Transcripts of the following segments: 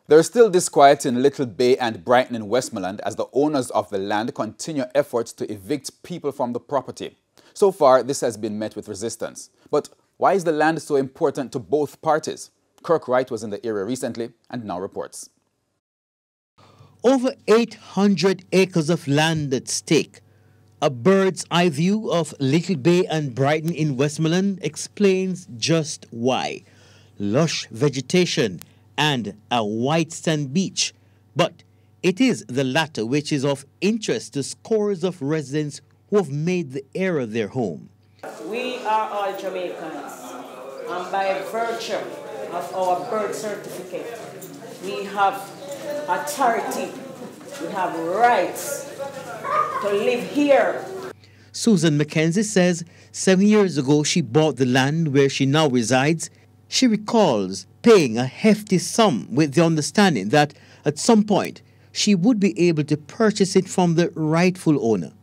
There is still disquiet in Little Bay and Brighton in Westmoreland as the owners of the land continue efforts to evict people from the property. So far, this has been met with resistance. But why is the land so important to both parties? Kirk Wright was in the area recently and now reports. Over 800 acres of land at stake. A bird's eye view of Little Bay and Brighton in Westmoreland explains just why. Lush vegetation and a white sand beach. But it is the latter which is of interest to scores of residents who have made the area their home. We are all Jamaicans, and by virtue of our birth certificate, we have authority, we have rights to live here. Susan Mackenzie says 7 years ago she bought the land where she now resides. She recalls paying a hefty sum with the understanding that at some point she would be able to purchase it from the rightful owner.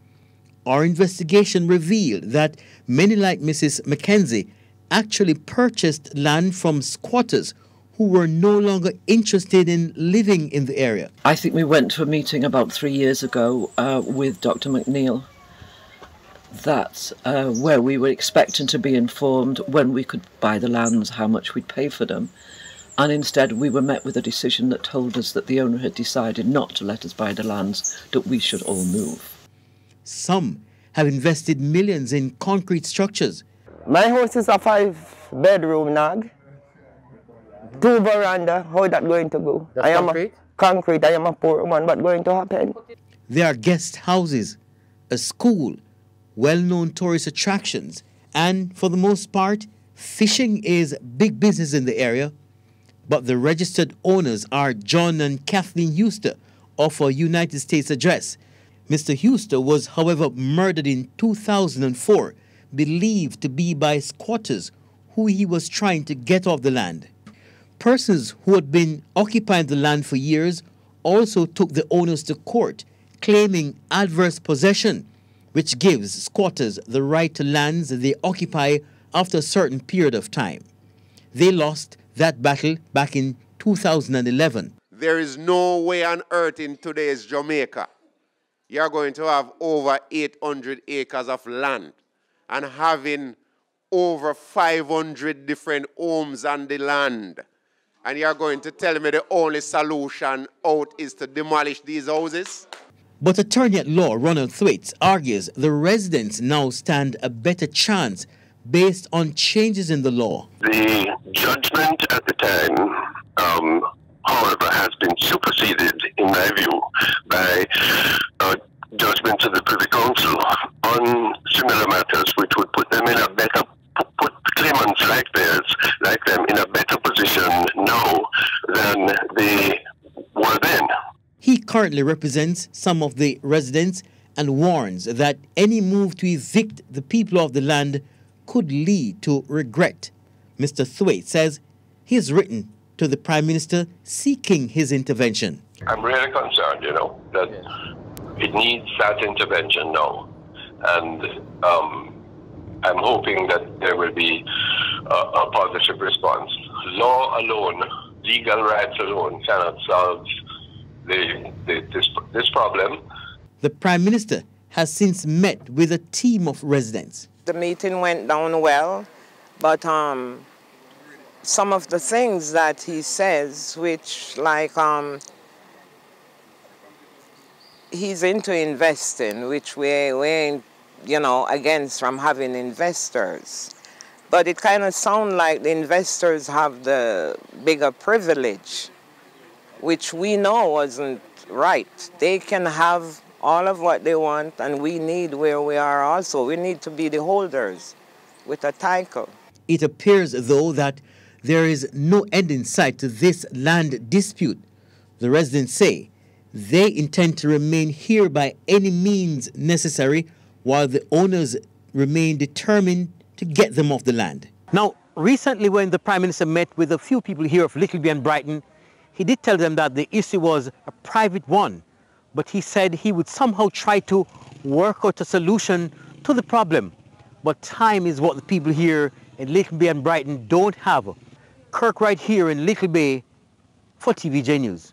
Our investigation revealed that many like Mrs. Mackenzie actually purchased land from squatters who were no longer interested in living in the area. I think we went to a meeting about 3 years ago with Dr. McNeil. That's where we were expecting to be informed when we could buy the lands, how much we'd pay for them. And instead we were met with a decision that told us that the owner had decided not to let us buy the lands, that we should all move. Some have invested millions in concrete structures. My house is a 5-bedroom nag. 2 veranda, how that going to go? That's concrete? I am a poor woman, what going to happen? There are guest houses, a school, well-known tourist attractions, and for the most part, fishing is big business in the area. But the registered owners are John and Kathleen Huster of a United States address. Mr. Huster was, however, murdered in 2004, believed to be by squatters who he was trying to get off the land. Persons who had been occupying the land for years also took the owners to court, claiming adverse possession, which gives squatters the right to lands they occupy after a certain period of time. They lost that battle back in 2011. There is no way on earth in today's Jamaica you're going to have over 800 acres of land and having over 500 different homes on the land. And you're going to tell me the only solution out is to demolish these houses? But attorney at law Ronald Thwaites argues the residents now stand a better chance based on changes in the law. The judgment at the time, however, has been superseded, in my view, by judgments of the Privy Council on similar matters, which would put them in a better, put claimants like theirs, like them, in a better position now than they were then. He currently represents some of the residents and warns that any move to evict the people of the land could lead to regret. Mr. Thwaites says he has written to the Prime Minister seeking his intervention. I'm really concerned, that it needs that intervention now. And I'm hoping that there will be a positive response. Law alone, legal rights alone cannot solve this problem. The Prime Minister has since met with a team of residents. The meeting went down well, but some of the things that he says, which like he's into investing, which we're against from having investors. But it kind of sounds like the investors have the bigger privilege, which we know wasn't right. They can have all of what they want, and we need where we are also. We need to be the holders with a title. It appears, though, that there is no end in sight to this land dispute. The residents say they intend to remain here by any means necessary, while the owners remain determined to get them off the land. Now, recently when the Prime Minister met with a few people here of Little Bay and Brighton, he did tell them that the issue was a private one, but he said he would somehow try to work out a solution to the problem. But time is what the people here in Little Bay and Brighton don't have. Kirk Wright here in Little Bay, For TVJ News.